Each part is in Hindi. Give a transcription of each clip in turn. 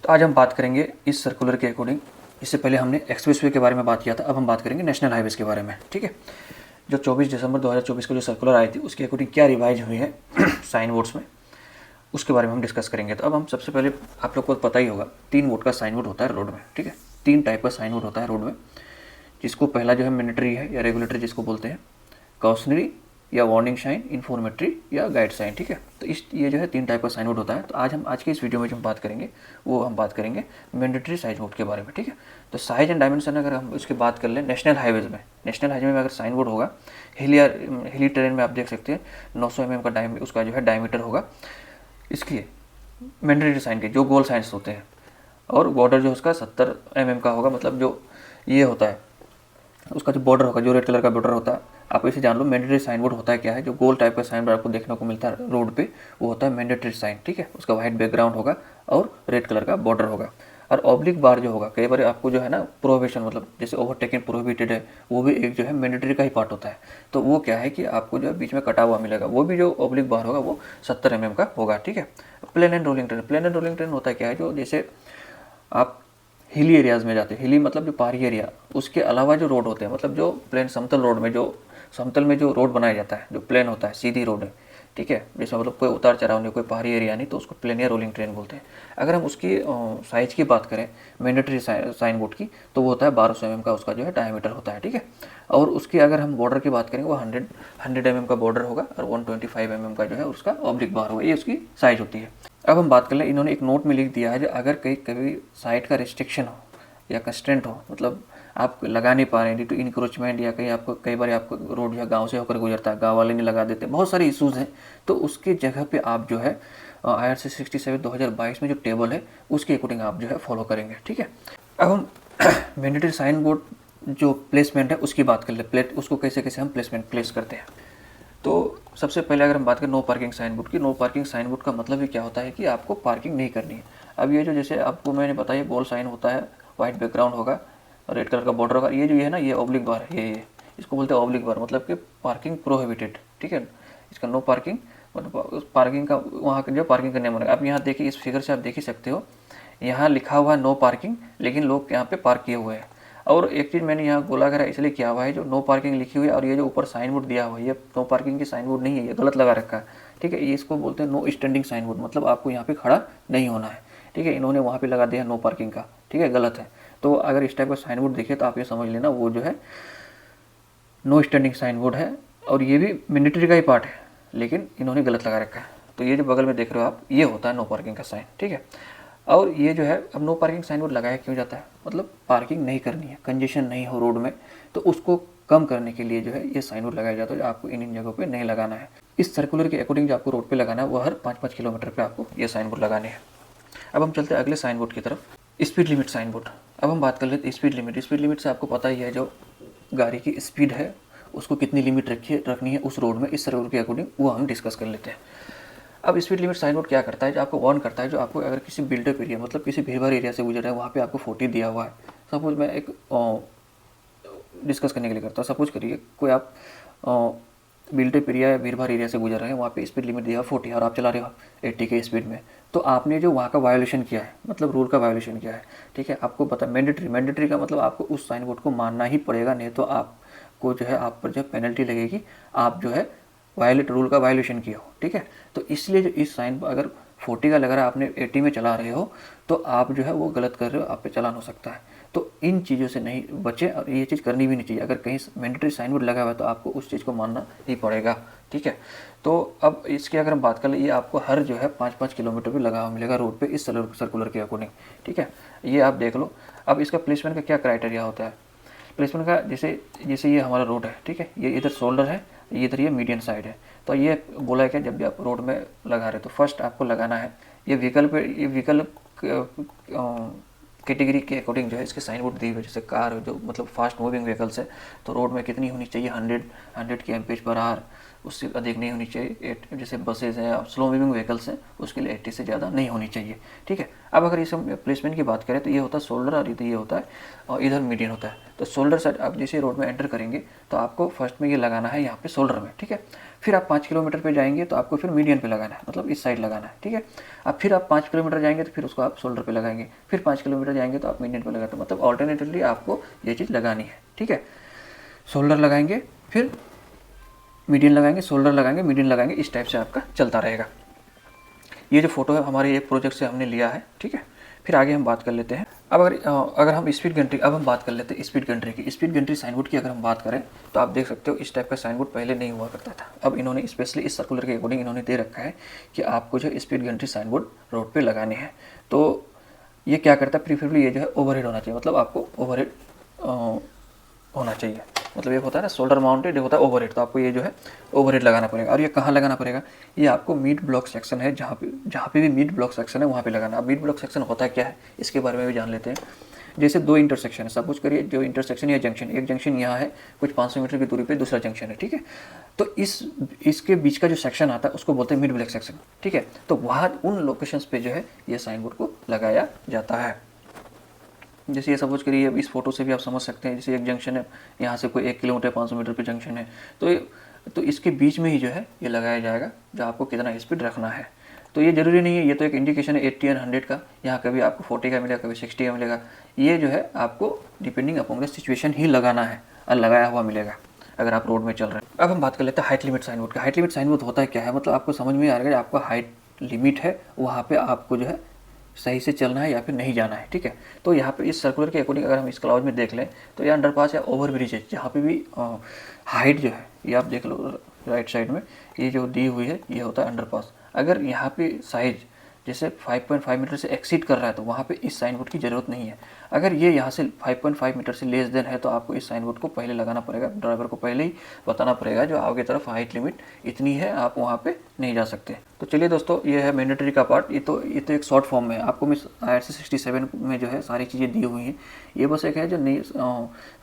आज हम बात करेंगे इस सर्कुलर के अकॉर्डिंग। इससे पहले हमने एक्सप्रेसवे के बारे में बात किया था, अब हम बात करेंगे नेशनल हाईवेज़ के बारे में। ठीक है, जो 24 दिसंबर 2024 को जो सर्कुलर आई थी उसके अकॉर्डिंग क्या रिवाइज हुई है साइन बोर्ड्स में, उसके बारे में हम डिस्कस करेंगे। तो अब हम सबसे पहले, आप लोग को पता ही होगा, 3 वोट का साइन बोर्ड होता है रोड में। ठीक है, 3 टाइप का साइन बोर्ड होता है रोड में, जिसको पहला जो है मैंडेटरी है या रेगुलेटरी जिसको बोलते हैं, कॉशनरी या वार्निंग साइन, इन्फॉर्मेटरी या गाइड साइन। ठीक है, तो ये जो है 3 टाइप का साइन बोर्ड होता है। तो आज के इस वीडियो में जो हम बात करेंगे वो हम बात करेंगे मैंडेटरी साइन बोर्ड के बारे में। ठीक है, तो साइज एंड डायमेंशन अगर हम उसकी बात कर लें, नेशनल हाईवेज में अगर साइन बोर्ड होगा, हिली टेरेन में आप देख सकते हैं 900 mm का उसका जो है डायमीटर होगा। इसकी मैंडेटरी साइन के जो गोल साइंस होते हैं, और बॉर्डर जो उसका 70 mm का होगा, मतलब जो ये होता है उसका जो बॉर्डर होगा, जो रेड कलर का बॉर्डर होता है, आप इसे जान लो। मैंडेटरी साइन बोर्ड होता है क्या है, जो गोल टाइप का साइन बोर्ड आपको देखने को मिलता है रोड पे, वो होता है मैंडेटरी साइन। ठीक है, उसका वाइट बैकग्राउंड होगा और रेड कलर का बॉर्डर होगा। और ऑब्लिक बार जो होगा, कई बार आपको जो है ना प्रोहिबिशन, मतलब जैसे ओवरटेकिंग प्रोहिबिटेड है, वो भी एक जो है मैंडेटरी का ही पार्ट होता है। तो वो क्या है कि आपको जो है बीच में कटा हुआ मिलेगा, वो भी जो ऑब्लिक बार होगा वो 70 mm का होगा। ठीक है, प्लेन एंड रोलिंग ट्रेन होता है क्या है, जो जैसे आप हिली एरियाज़ में जाते हैं, हिली मतलब जो पहाड़ी एरिया, उसके अलावा जो रोड होते हैं, मतलब जो प्लेन समतल रोड में, जो समतल में जो रोड बनाया जाता है, जो प्लेन होता है, सीधी रोड है। ठीक है, जिसमें मतलब कोई उतार चढ़ाव नहीं, कोई पहाड़ी एरिया नहीं, तो उसको प्लेन या रोलिंग ट्रेन बोलते हैं। अगर हम उसकी साइज़ की बात करें मैंडेटरी साइन बोर्ड की, तो वो होता है 1200 mm का, उसका जो है डायमीटर होता है। ठीक है, और उसकी अगर हम बॉर्डर की बात करेंगे, वो 100 mm का बॉर्डर होगा और 125 mm का जो है उसका ऑब्लिक बार होगा, ये उसकी साइज़ होती है। अब हम बात कर लें, इन्होंने एक नोट में लिख दिया है, जो अगर कभी साइट का रिस्ट्रिक्शन हो या कंस्ट्रेंट हो, मतलब आप लगा नहीं पा रहे हैं ड्यू टू इंक्रोचमेंट, या कहीं आपको कई बार आपको रोड जो है गाँव से होकर गुजरता है, गाँव वाले नहीं लगा देते, बहुत सारे इशूज़ हैं। तो उसकी जगह पे आप जो है IRC 67 2022 में जो टेबल है उसके अकॉर्डिंग आप जो है फॉलो करेंगे। ठीक है, अब हम मैंडेटरी साइन बोर्ड जो प्लेसमेंट है उसकी बात कर ले, उसको कैसे कैसे हम प्लेस करते हैं। तो सबसे पहले अगर हम बात करें नो पार्किंग साइन बोर्ड की, नो पार्किंग साइन बोर्ड का मतलब ही क्या होता है कि आपको पार्किंग नहीं करनी है। अब ये जो, जैसे आपको मैंने बताया, गोल साइन होता है, वाइट बैकग्राउंड होगा, रेड कलर का बॉर्डर होगा, ये जो है ना, ये ऑब्लिक बार है, ये इसको बोलते हैं ऑब्लिक बार, मतलब कि पार्किंग प्रोहिबिटेड। ठीक है, इसका नो पार्किंग, मतलब पार्किंग का वहाँ जो पार्किंग करने में, आप यहाँ देखिए, इस फिगर से आप देख ही सकते हो, यहाँ लिखा हुआ है नो पार्किंग, लेकिन लोग यहाँ पे पार्क किए हुए हैं। और एक चीज़ मैंने यहाँ गोला करा इसलिए किया हुआ है, जो नो पार्किंग लिखी हुई है और ये जो ऊपर साइन बोर्ड दिया हुआ है, ये नो पार्किंग की साइन बोर्ड नहीं है, ये गलत लगा रखा है। ठीक है, ये इसको बोलते हैं नो स्टैंडिंग साइन बोर्ड, मतलब आपको यहाँ पे खड़ा नहीं होना है। ठीक है, इन्होंने वहाँ पे लगा दिया नो पार्किंग का। ठीक है, गलत है। तो अगर इस टाइप का साइन बोर्ड दिखे तो आप ये समझ लेना वो जो है नो स्टैंडिंग साइन बोर्ड है, और ये भी मैंडेटरी का ही पार्ट है, लेकिन इन्होंने गलत लगा रखा है। तो ये जो बगल में देख रहे हो आप, ये होता है नो पार्किंग का साइन। ठीक है, और ये जो है, अब नो पार्किंग साइन बोर्ड लगाया क्यों जाता है, मतलब पार्किंग नहीं करनी है, कंजेशन नहीं हो रोड में, तो उसको कम करने के लिए जो है ये साइन बोर्ड लगाया जाता है, जो आपको इन जगहों पे नहीं लगाना है। इस सर्कुलर के अकॉर्डिंग जो आपको रोड पे लगाना है, वो हर 5-5 किलोमीटर पे आपको ये साइन बोर्ड लगाने हैं। अब हम चलते हैं अगले साइन बोर्ड की तरफ, स्पीड लिमिट साइन बोर्ड। अब हम बात कर लेते हैं स्पीड लिमिट से आपको पता ही है, जो गाड़ी की स्पीड है उसको कितनी लिमिट रखनी है उस रोड में, इस सर्कुलर के अकॉर्डिंग वो हम डिस्कस कर लेते हैं। अब स्पीड लिमिट साइन बोर्ड क्या करता है, जो आपको वार्न करता है, जो आपको अगर किसी बिल्डअप एरिया, मतलब किसी भीड़ भाड़ एरिया से गुजर रहा है, वहाँ पे आपको 40 दिया हुआ है। सपोज मैं एक डिस्कस करने के लिए करता हूँ, सपोज करिए कोई आप बिल्डअप एरिया या भीड़ भाड़ एरिया से गुजर रहे हैं, वहाँ पे स्पीड लिमिट दिया 40 और आप चला रहे हो 80 के स्पीड में, तो आपने जो वहाँ का वायोलेशन किया है, मतलब रूल का वायोलेशन किया है। ठीक है, आपको पता है मैंडेटरी का मतलब आपको उस साइन बोर्ड को मानना ही पड़ेगा, नहीं तो आपको जो है आप पर जो पेनल्टी लगेगी, आप जो है रूल का वायोलेशन किया हो। ठीक है, तो इसलिए जो इस साइन पर अगर 40 का लग रहा है, आपने 80 में चला रहे हो, तो आप जो है वो गलत कर रहे हो, आप पे चालान हो सकता है। तो इन चीज़ों से नहीं बचे, और ये चीज़ करनी भी नहीं चाहिए। अगर कहीं मैंडेटरी साइन बोर्ड लगा हुआ है तो आपको उस चीज़ को मानना ही पड़ेगा। ठीक है, तो अब इसकी अगर हम बात कर लें, ये आपको हर जो है 5-5 किलोमीटर पर लगा हुआ मिलेगा रोड पे, इस सर्कुलर के अकॉर्डिंग। ठीक है, ये आप देख लो। अब इसका प्लेसमेंट का क्या क्राइटेरिया होता है, प्लेसमेंट का, जैसे ये हमारा रोड है। ठीक है, ये इधर शोल्डर है, ये इधर ये मीडियन साइड है। तो ये बोला है कि जब भी आप रोड में लगा रहे तो फर्स्ट आपको लगाना है ये व्हीकल कैटेगरी के अकॉर्डिंग जो है इसके साइन बोर्ड दी हुई है। जैसे कार जो मतलब फास्ट मूविंग व्हीकल्स है, तो रोड में कितनी होनी चाहिए, 100 km/h, उससे अधिक नहीं होनी चाहिए। जैसे बसेज हैं, स्लो मूविंग व्हीकल्स हैं, उसके लिए 80 से ज़्यादा नहीं होनी चाहिए, ठीक है। अब अगर इस प्लेसमेंट की बात करें तो ये होता है शोल्डर और ये होता है और इधर मीडियन होता है। तो शोल्डर साइड आप जैसे रोड में एंटर करेंगे तो आपको फर्स्ट में ये लगाना है यहाँ पे शोल्डर में, ठीक है। फिर आप 5 किलोमीटर पे जाएंगे तो आपको फिर मीडियन पे लगाना है, मतलब इस साइड लगाना है, ठीक है। अब फिर आप 5 किलोमीटर जाएंगे तो फिर उसको आप शोल्डर पे लगाएंगे, फिर 5 किलोमीटर जाएंगे तो आप मीडियन पे लगाते, मतलब ऑल्टरनेटिवली आपको ये चीज़ लगानी है, ठीक है। शोल्डर लगाएंगे, फिर मीडियन लगाएंगे, शोल्डर लगाएंगे, मीडियन लगाएंगे, इस टाइप से आपका चलता रहेगा। ये जो फोटो है हमारे एक प्रोजेक्ट से हमने लिया है, ठीक है। फिर आगे हम बात कर लेते हैं। अब अगर हम स्पीड गंट्री, अब हम बात कर लेते हैं स्पीड गंट्री की। स्पीड गंट्री साइन बोर्ड की अगर हम बात करें तो आप देख सकते हो इस टाइप का साइन बोर्ड पहले नहीं हुआ करता था। अब इन्होंने स्पेशली इस सर्कुलर के अकॉर्डिंग इन्होंने दे रखा है कि आपको जो स्पीड गंट्री साइन बोर्ड रोड पे लगाने हैं। तो ये क्या करता है, प्रीफरेबली ये जो है ओवरहेड होना चाहिए, मतलब आपको ओवरहेड होना चाहिए। मतलब एक होता है ना शोल्डर माउंटेड, एक होता है ओवरहेड, तो आपको ये जो है ओवरहेड लगाना पड़ेगा। और ये कहाँ लगाना पड़ेगा, ये आपको मिड ब्लॉक सेक्शन है, जहाँ पे भी मिड ब्लॉक सेक्शन है वहाँ पे लगाना। अब मिड ब्लॉक सेक्शन होता है क्या है, इसके बारे में भी जान लेते हैं। जैसे दो इंटरसेक्शन है, सपोज करिए जो इंटरसेक्शन या जंक्शन, एक जंक्शन यहाँ है, कुछ 500 मीटर की दूरी पे दूसरा जंक्शन है, ठीक है। तो इसके बीच का जो सेक्शन आता है उसको बोलते हैं मिड ब्लॉक सेक्शन, ठीक है। तो वहाँ उन लोकेशंस पे जो है ये साइन बोर्ड को लगाया जाता है। जैसे ये सपोज करिए, इस फोटो से भी आप समझ सकते हैं, जैसे एक जंक्शन है, यहाँ से कोई 1 किलोमीटर 500 मीटर पे जंक्शन है, तो इसके बीच में ही जो है ये लगाया जाएगा, जो आपको कितना स्पीड रखना है। तो ये ज़रूरी नहीं है, ये तो एक इंडिकेशन है 80 और 100 का। यहाँ कभी आपको 40 का मिलेगा, कभी 60 का मिलेगा। ये जो है आपको डिपेंडिंग अपॉन द सिचुएशन ही लगाना है और लगाया हुआ मिलेगा अगर आप रोड में चल रहे हैं। अब हम बात कर लेते हैं हाइट लिमिट साइन बोर्ड का। हाइट लिमिट साइन बोर्ड होता है क्या है, मतलब आपको समझ में आ रहा है आपका हाइट लिमिट है, वहाँ पे आपको जो है सही से चलना है या फिर नहीं जाना है, ठीक है। तो यहाँ पे इस सर्कुलर के अकॉर्डिंग अगर हम इस क्लाउज में देख लें तो ये अंडरपास या ओवर ब्रिज है, जहाँ पे भी हाइट जो है ये आप देख लो राइट साइड में, ये जो दी हुई है ये होता है अंडरपास। अगर यहाँ पे साइज जैसे 5.5 मीटर से एक्सीड कर रहा है तो वहाँ पे इस साइन बोर्ड की ज़रूरत नहीं है। अगर ये यहाँ से 5.5 मीटर से लेस देन है तो आपको इस साइन बोर्ड को पहले लगाना पड़ेगा, ड्राइवर को पहले ही बताना पड़ेगा जो आगे तरफ हाइट लिमिट इतनी है, आप वहाँ पे नहीं जा सकते। तो चलिए दोस्तों, ये है मैंडेटरी का पार्ट। ये तो एक शॉर्ट फॉर्म में है, आपको मिस IRC 67 में जो है सारी चीज़ें दी हुई हैं। ये बस एक है जो नई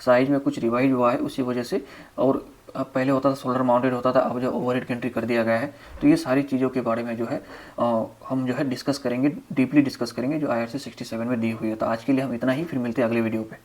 साइज में कुछ रिवाइज हुआ है उसी वजह से, और अब पहले होता था शोल्डर माउंटेड होता था, अब जो ओवरहेड गंट्री कर दिया गया है। तो ये सारी चीज़ों के बारे में जो है हम जो है डिस्कस करेंगे, डीपली डिस्कस करेंगे जो IRC 67 में दी हुई है। तो आज के लिए हम इतना ही, फिर मिलते हैं अगले वीडियो पे।